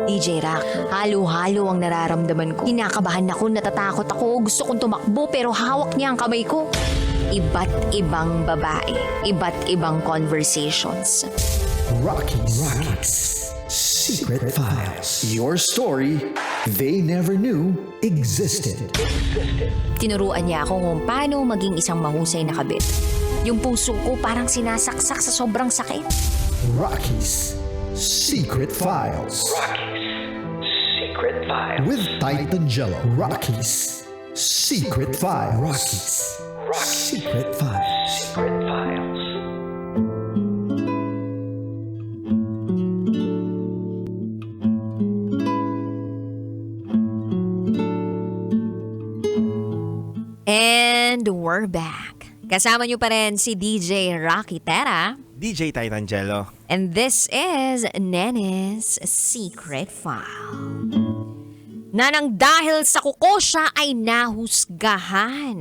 DJ Rock, halo-halo ang nararamdaman ko. Kinakabahan ako, natatakot ako, gusto kong tumakbo pero hawak niya ang kamay ko. Iba't ibang babae, iba't ibang conversations. Rocky's Secret Files. Your story they never knew existed. Tinuruan niya ako kung paano maging isang mahusay na kabit. Yung puso ko parang sinasaksak sa sobrang sakit. Rocky's Secret Files. Secret Files. With Titan Jello. Rocky's Secret Files. Rocky's Secret Files. Secret Files. And we're back. Kasama niyo pa rin si DJ Rocky Tera. DJ Titan Jello. And this is Nene's Secret File. Na nang dahil sa kuko siya ay nahusgahan.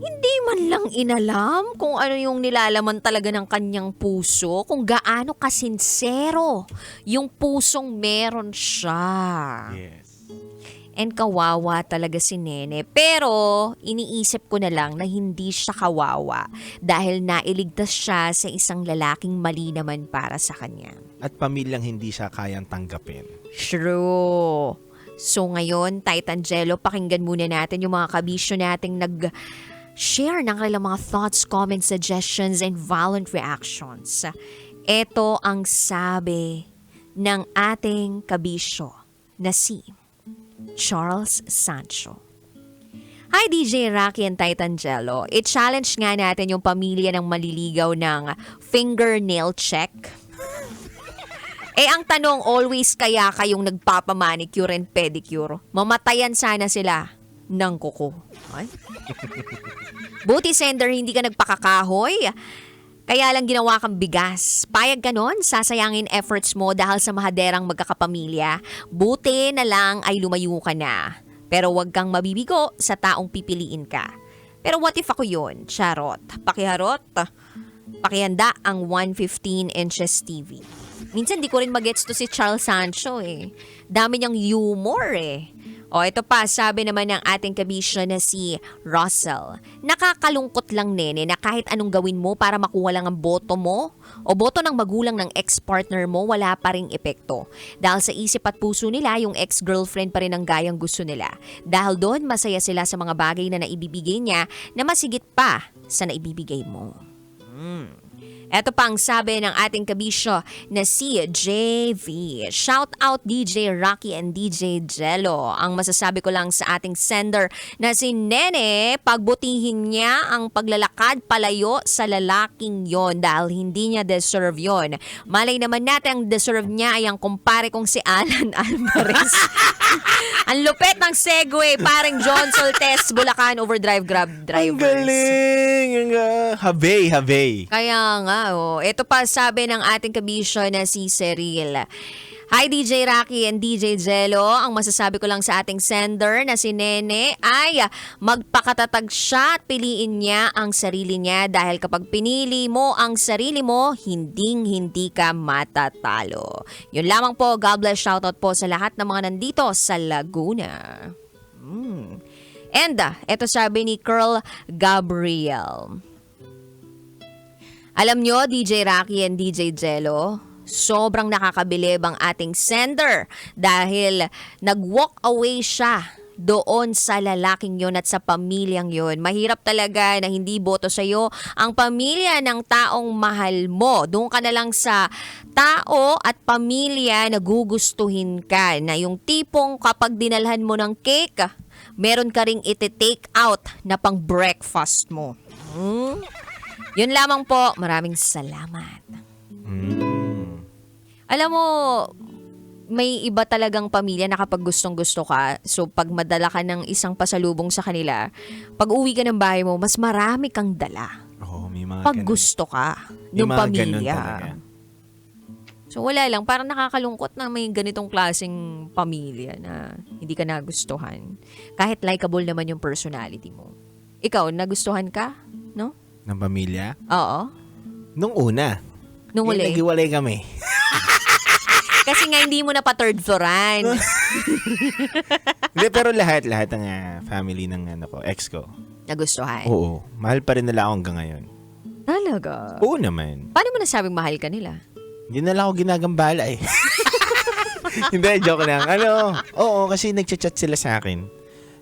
Hindi man lang inalam kung ano yung nilalaman talaga ng kanyang puso, kung gaano kasinsero yung pusong meron siya. Yes. And kawawa talaga si Nene. Pero iniisip ko na lang na hindi siya kawawa dahil nailigtas siya sa isang lalaking mali naman para sa kanya. At pamilyang hindi siya kayang tanggapin. True. So ngayon, Titan Jello, pakinggan muna natin yung mga kabisyo nating nag-share ng kanilang mga thoughts, comments, suggestions, and violent reactions. Ito ang sabi ng ating kabisyo na si Charles Sancho. Hi DJ Rocky and Titan Jello. I-challenge nga natin yung pamilya ng maliligaw ng fingernail check. Ang tanong, always kaya kayong nagpapamanicure and pedicure? Mamatayan sana sila ng kuko. Ay? Buti sender, hindi ka nagpakakahoy. Kaya lang ginawa kang bigas. Payag ka nun, sasayangin efforts mo dahil sa mahaderang magkakapamilya. Buti na lang ay lumayo ka na. Pero wag kang mabibigo sa taong pipiliin ka. Pero what if ako yun? Charot. Pakiharot. Pakihanda ang 115 inches TV. Minsan di ko rin magets to si Charles Sancho eh. Dami niyang humor eh. O ito pa, sabi naman ng ating kabisyo na si Russell. Nakakalungkot lang Nene na kahit anong gawin mo para makuha lang ang boto mo o boto ng magulang ng ex-partner mo, wala pa ring epekto. Dahil sa isip at puso nila, yung ex-girlfriend pa rin ang gayang gusto nila. Dahil doon, masaya sila sa mga bagay na naibibigay niya na masigit pa sa naibibigay mo. Ito pa ang sabi ng ating kabisyo na si JV. Shout out DJ Rocky and DJ Jello. Ang masasabi ko lang sa ating sender na si Nene, pagbutihin niya ang paglalakad palayo sa lalaking yon dahil hindi niya deserve yon. Malay naman natin ang deserve niya ay ang kumpare kong si Alan Alvarez. Ang lupet ng segue, parang John Soltes, Bulacan Overdrive Grab drivers. Ang galing! Habay. Kaya nga, ito pa sabi ng ating kabisyo na si Cyril. Hi DJ Rocky and DJ Jello. Ang masasabi ko lang sa ating sender na si Nene ay magpakatatag siya at piliin niya ang sarili niya dahil kapag pinili mo ang sarili mo, hindi ka matatalo. Yun lamang po. God bless. Shoutout po sa lahat ng mga nandito sa Laguna. And ito sabi ni Curl Gabriel. Alam nyo, DJ Rocky and DJ Jello, sobrang nakakabilib ang ating sender dahil nag-walk away siya doon sa lalaking yon at sa pamilyang yon. Mahirap talaga na hindi boto sa'yo ang pamilya ng taong mahal mo. Doon ka na lang sa tao at pamilya na gugustuhin ka, na yung tipong kapag dinalhan mo ng cake, meron ka ring iti-take out na pang breakfast mo. Yun lamang po. Maraming salamat. Alam mo, may iba talagang pamilya na kapag gustong-gusto ka, so pag madala ka ng isang pasalubong sa kanila, pag uwi ka ng bahay mo, mas marami kang dala. Oo, may mga Pag ganun. gusto ka ng May mga ganun pamilya. talaga. So wala lang, parang nakakalungkot na may ganitong klaseng pamilya na hindi ka nagustuhan. Kahit likable naman yung personality mo. Ikaw, nagustuhan ka? No? Ng pamilya? Oo. Nung una. Nung uli. Naghiwalay kami. Kasi Kasi nga hindi mo na pa third flooran. Hindi, pero lahat ng family ng ex ko. Nagustuhan. Oo, mahal pa rin nila ako hanggang ngayon. Talaga? Oo naman. Paano mo nasabing mahal ka nila? Hindi nila ako ginagambala eh. Hindi, joke lang. Oo, kasi nagchat-chat sila sa akin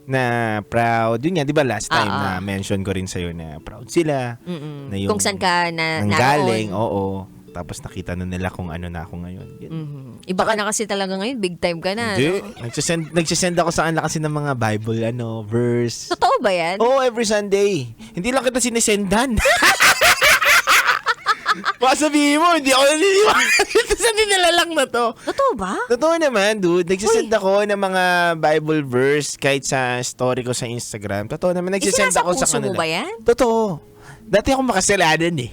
na proud. Yun nga, di ba last time na mention ko rin sa'yo na proud sila. Na yung Kung saan ka nanggaling, naroon. oo. Tapos nakita na nila kung ano na ako ngayon. Yun. Iba ka na kasi talaga ngayon, big time ka na. Hindi. No? Nagsisend ako sa kanila kasi ng mga Bible, verse. Totoo ba yan? Oo, every Sunday. Hindi lang kita sinisendan. Baka sabihin mo, hindi ako naniniwala. Sa dinala lang na to. Totoo ba? Totoo naman, dude. Nagsisend ako ng mga Bible verse kahit sa story ko sa Instagram. Totoo naman, nagsisend ako sa puso kanila. mo ba yan? Totoo. Dati ako makasalanan eh.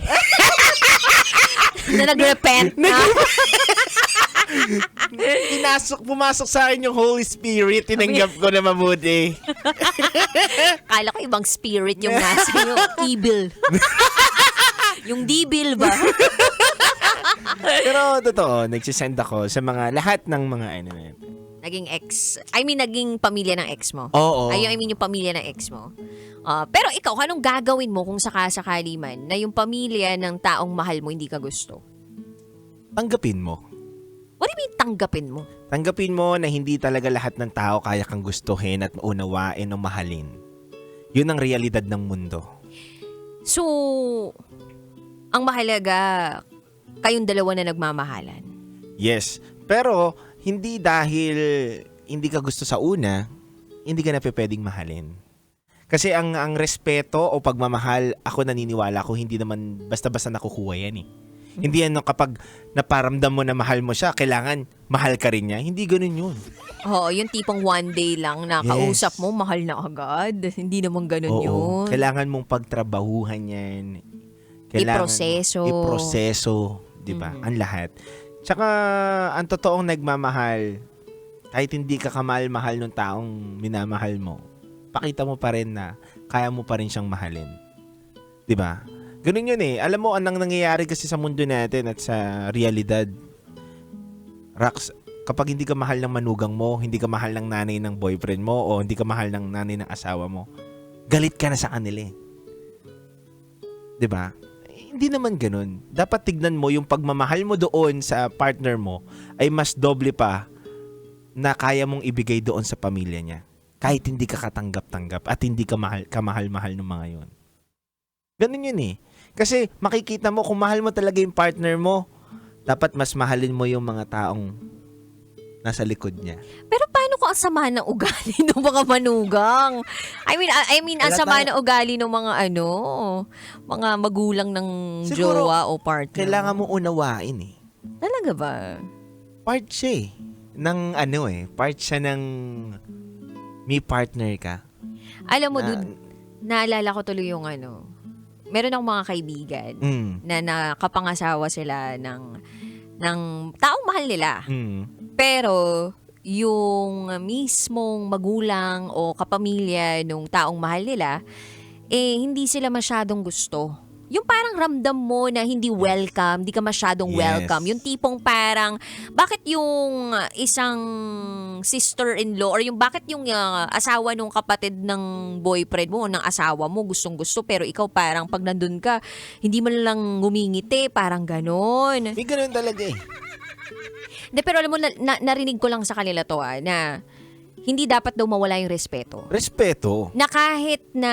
Na nag-repent na? Pumasok sa akin yung Holy Spirit. Tinanggap ko na mabuti. Kala ko ibang spirit yung nasa yung evil. Yung devil ba? Pero totoo, nagsisend ako sa mga lahat ng mga Naging ex. Naging pamilya ng ex mo. Oo. Yung pamilya ng ex mo. Pero ikaw, anong gagawin mo kung sakasakali man na yung pamilya ng taong mahal mo hindi ka gusto? Tanggapin mo. What do you mean tanggapin mo? Tanggapin mo na hindi talaga lahat ng tao kaya kang gustuhin at maunawain o mahalin. Yun ang realidad ng mundo. So, ang mahalaga, kayong dalawa na nagmamahalan. Yes. Pero, hindi dahil hindi ka gusto sa una, hindi ka na pwedeng mahalin. Kasi ang respeto o pagmamahal, ako naniniwala ko, hindi naman basta-basta nakukuha yan eh. Hindi yan kapag naparamdam mo na mahal mo siya, kailangan mahal ka rin niya. Hindi ganun yun. Oo, yung tipong one day lang na kausap mo, mahal na agad. Hindi naman ganun yun. Kailangan mong pagtrabahuhan yan. Iproseso. Diba? Ang lahat. Tsaka, ang totoong nagmamahal, kahit hindi ka kamahal-mahal ng taong minamahal mo, pakita mo pa rin na kaya mo pa rin siyang mahalin. Diba? Ganun yun eh. Alam mo, anong nangyayari kasi sa mundo natin at sa realidad, Rax, kapag hindi ka mahal ng manugang mo, hindi ka mahal ng nanay ng boyfriend mo, o hindi ka mahal ng nanay ng asawa mo, galit ka na sa kanila eh. Diba? Hindi naman ganun. Dapat tignan mo yung pagmamahal mo doon sa partner mo ay mas doble pa na kaya mong ibigay doon sa pamilya niya. Kahit hindi ka katanggap-tanggap at hindi ka kamahal-mahal ng mga yon. Ganun yun eh. Kasi makikita mo kung mahal mo talaga yung partner mo, dapat mas mahalin mo yung mga taong nasa likod niya. Pero paano kung ang sama ng ugali ng mga manugang? I mean ang sama ng ugali ng mga mga magulang ng Siguro, jowa o partner. Kailangan mo unawain eh. Talaga ba? Part siya eh. Part siya ng may partner ka. Alam mo, dude, naalala ko tuloy yung meron akong mga kaibigan na nakapangasawa sila ng taong mahal nila. Pero, yung mismong magulang o kapamilya nung taong mahal nila, hindi sila masyadong gusto. Yung parang ramdam mo na hindi welcome, hindi ka masyadong welcome. Yung tipong parang, bakit yung isang sister-in-law or bakit yung asawa nung kapatid ng boyfriend mo o ng asawa mo gustong-gusto pero ikaw parang pag nandun ka, hindi mo lang ngumingiti, parang ganon. May ganon talaga eh. De, pero alam mo, narinig ko lang sa kanila to na hindi dapat daw mawala yung respeto. Respeto. Na kahit na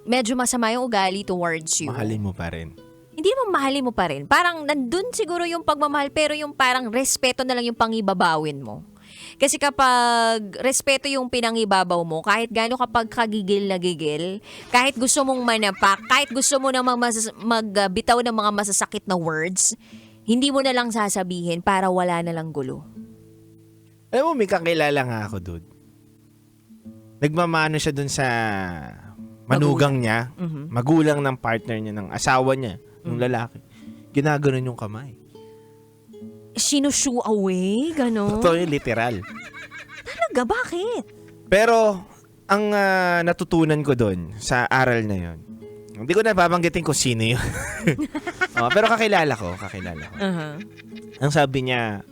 medyo masama yung ugali towards you. Mahalin mo pa rin. Hindi naman mahalin mo pa rin. Parang nandun siguro yung pagmamahal pero yung parang respeto na lang yung pangibabawin mo. Kasi kapag respeto yung pinangibabaw mo, kahit gaano kapag kagigil na gigil, kahit gusto mong manapak, kahit gusto mo na magbitaw ng mga masasakit na words, hindi mo na lang sasabihin para wala na lang gulo. Alam mo, may kakilala nga ako, dude. Nagmamano siya dun sa manugang niya, magulang ng partner niya, ng asawa niya, ng lalaki. Ginaganon yung kamay. Sinushu away? Ganon? Totoo yung literal. Talaga? Bakit? Pero, ang natutunan ko dun sa aral na yon, hindi ko na babanggitin kung sino yun. Pero kakilala ko. Uh-huh. Ang sabi niya,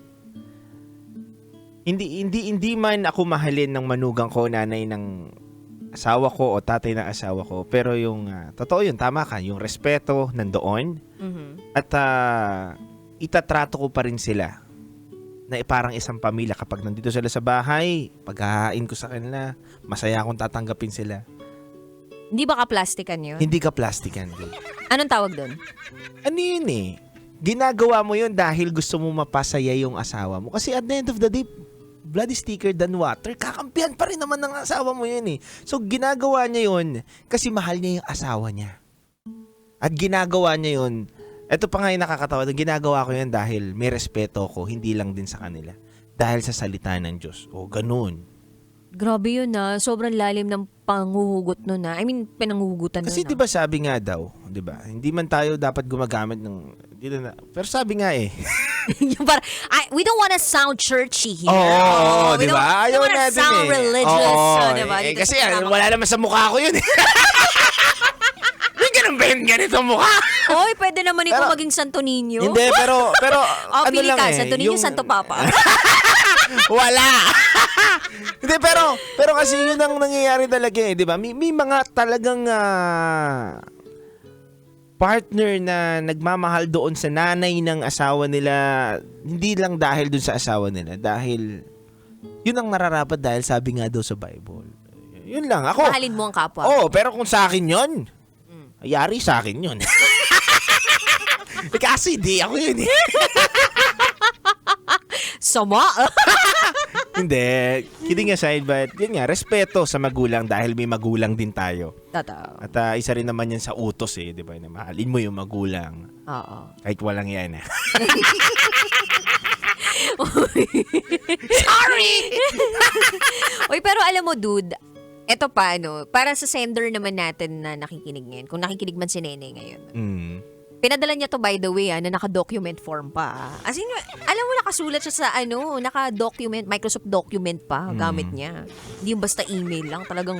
Hindi man ako mahalin ng manugang ko, nanay ng asawa ko o tatay ng asawa ko, pero yung totoo yun, tama ka, yung respeto nandoon at itatrato ko pa rin sila na parang isang pamilya. Kapag nandito sila sa bahay, paghahain ko sa kanila, masaya akong tatanggapin sila. Hindi ba ka-plastikan yun? Hindi ka plastikan, dude. Anong tawag doon? Ano yun eh? Ginagawa mo yun dahil gusto mo mapasaya yung asawa mo. Kasi at the end of the day, blood is thicker than water. Kakampihan pa rin naman ng asawa mo yun eh. So, ginagawa niya yun kasi mahal niya yung asawa niya. At ginagawa niya yun, eto pa nga yung nakakatawa, ginagawa ko yun dahil may respeto ko, hindi lang din sa kanila. Dahil sa salita ng Diyos. O, ganun. Grabe yun sobrang lalim ng panghuhugot nun I mean, pinanghuhugutan nun Kasi 'di ba sabi nga daw, 'di ba? Hindi man tayo dapat gumagamit ng pero sabi nga eh. Yung parang, we don't wanna sound churchy here. Oo, We 'di ba? don't wanna natin sound religious. Oo, Diba? Dito kasi sa programa. wala naman sa mukha ko 'yun. May ganun ba yung ganito mukha? Oy, pwede naman ikaw Pero- maging Santo Niño. Hindi, pero ano Pili lang ka, eh. Santo Niño, Santo Papa. Wala. Hindi, pero kasi yun ang nangyayari talaga eh, 'di ba? May mga talagang partner na nagmamahal doon sa nanay ng asawa nila, hindi lang dahil doon sa asawa nila, dahil yun ang nararapat dahil sabi nga daw sa Bible. Yun lang ako. Mahalin mo ang kapwa. Oh, pero kung sa akin yun, yari sa akin yun. Kasi di ako yun eh. Sama. Hindi. Kidding aside, but yun nga, respeto sa magulang dahil may magulang din tayo. Totoo. At isa rin naman yan sa utos eh, di ba? Na mahalin mo yung magulang. Oo. Kahit walang yan eh. Sorry! Uy, pero alam mo, dude, eto pa, para sa sender naman natin na nakikinig ngayon, kung nakikinig man si Nene ngayon, pinadala niya to by the way, na naka-document form pa. As in, alam mo, nakasulat siya sa naka-document, Microsoft document pa, gamit niya. Hindi yung basta email lang, talagang,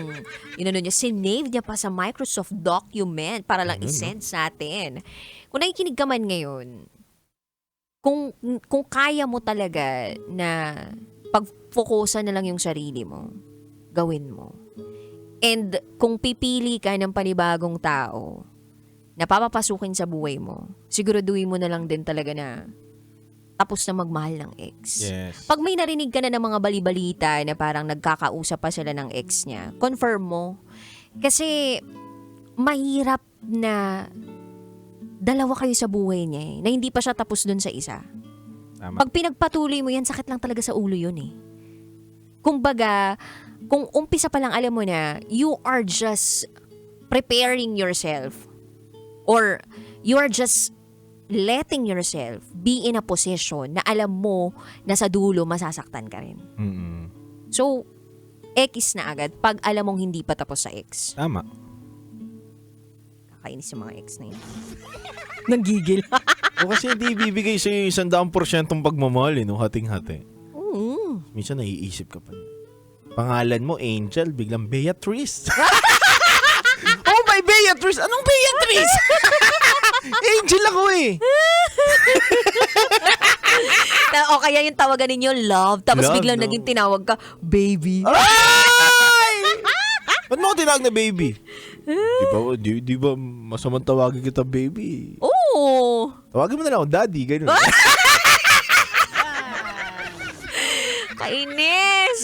niya, sinave niya pa sa Microsoft document para lang isend sa atin. Kung nakikinig ka man ngayon, kung kaya mo talaga na pag-focusan na lang yung sarili mo, gawin mo. And kung pipili ka ng panibagong tao na papapasukin sa buhay mo, siguraduhin mo na lang din talaga na tapos na magmahal ng ex. Yes. Pag may narinig ka na ng mga bali-balita na parang nagkakausap pa sila ng ex niya, confirm mo. Kasi mahirap na dalawa kayo sa buhay niya na hindi pa siya tapos dun sa isa. Tama. Pag pinagpatuloy mo yan, sakit lang talaga sa ulo yun eh. Kumbaga, kung umpisa pa lang alam mo na, you are just preparing yourself or you are just letting yourself be in a position na alam mo na sa dulo masasaktan ka rin. So, X na agad pag alam mong hindi pa tapos sa X. Tama. Kakainis yung mga X na yun. Nanggigil. O kasi hindi ibibigay sa'yo 100% pagmamahal, no? Hating-hati. Minsan naiisip ka pa. Pangalan mo, Angel, biglang Beatrice. Oh my Beatrice! Anong Beatrice? Angel ako eh. O kaya yung tawagan ninyo, love, tapos Love, biglang no? naging tinawag ka, baby. Ay! Ba't mo ako tinawag na baby? Di ba masamang tawagin kita baby? Oo. Tawagin mo na lang ako daddy, ganun. Kainis.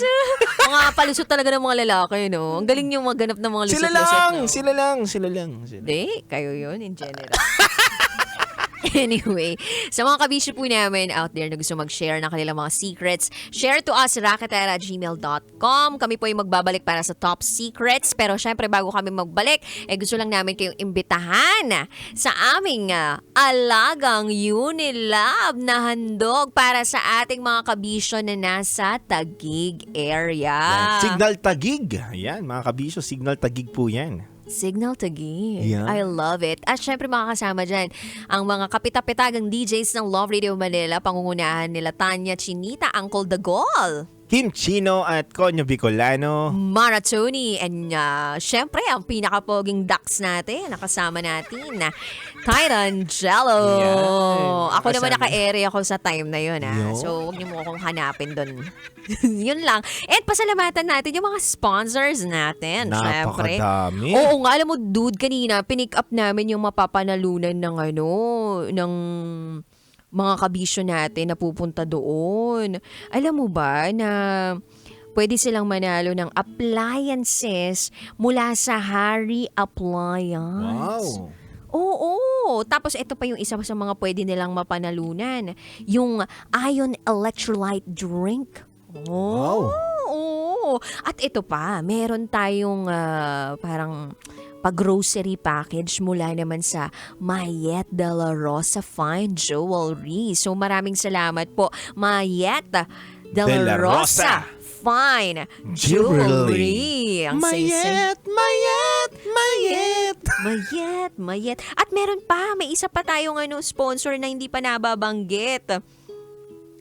Mga palusot talaga ng mga lalaki, no? Ang galing yung maganap ng mga Sila lusot-lusot, no? Sila lang. Hindi, kayo yun in general. Anyway, sa mga kabisyo po namin out there na gusto mag-share ng kanilang mga secrets, share to us raketera@gmail.com. Kami po ay magbabalik para sa top secrets. Pero syempre, bago kami magbalik, gusto lang namin kayong imbitahan sa aming alagang Unilab na handog para sa ating mga kabisyo na nasa Taguig area. Signal Taguig. Ayan, mga kabisyo, Signal Taguig po yan. Signal Taguig. Yeah. I love it. At syempre makakasama dyan ang mga kapitapitagang DJs ng Love Radio Manila, pangungunahan nila Tanya Chinita, Uncle Dagol, Kim Chino at Konyo Bicolano. Maratoni, and syempre ang pinakapoging ducks natin, nakasama natin Titan Jello. Yan. Ako naman Kasama. naka-area ako sa time na yun. Yo. So, huwag niyo mo akong hanapin doon. Yun lang. And pasalamatan natin yung mga sponsors natin. Syempre. Napakadami. Oo nga, alam mo, dude, kanina, pinick up namin yung mapapanalunan ng ng mga kabisyo natin na pupunta doon. Alam mo ba na pwede silang manalo ng appliances mula sa Harry Appliance. Wow. Oo. Tapos ito pa yung isa sa mga pwede nilang mapanalunan. Yung Ion Electrolyte Drink. Wow. Oo. At ito pa, meron tayong parang pag-grocery package mula naman sa Mayet de la Rosa Fine Jewelry. So maraming salamat po, Mayet de la Rosa Fine Jewelry. Ang saysay. Mayet. At meron pa, may isa pa tayong sponsor na hindi pa nababanggit.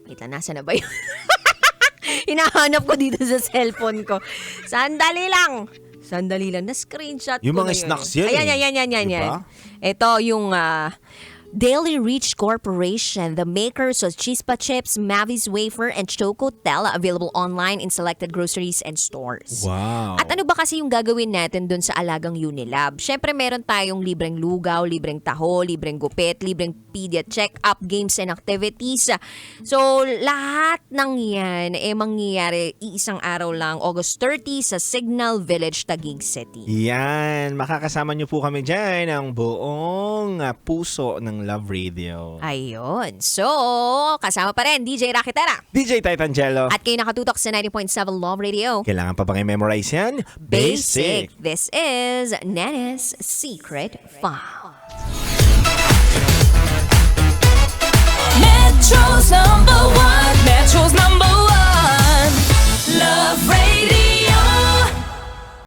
Wait lang, nasa na ba yun? Hinahanap ko dito sa cellphone ko. Sandali lang, na-screenshot Yung ko mga na yun. snacks yan Ayan. Diba? Ito yung Daily Reach Corporation, the makers of Chispa Chips, Mavis Wafer, and Choco Tella, available online in selected groceries and stores. Wow. At ano ba kasi yung gagawin natin dun sa Alagang Unilab? Syempre meron tayong libreng lugaw, libreng taho, libreng gupit, libreng pedia check-up, games and activities. So lahat ng yan mangyayari iisang araw lang, August 30 sa Signal Village, Taguig City. Yan, makakasama niyo po kami dyan ang buong puso ng Love Radio. Ayun. So, kasama pa rin DJ Rakitera. DJ Titan Jello. At kayo nakatutok sa 90.7 Love Radio. Kailangan pa bang i-memorize yan? Basic. This is Nene's Secret File. Metro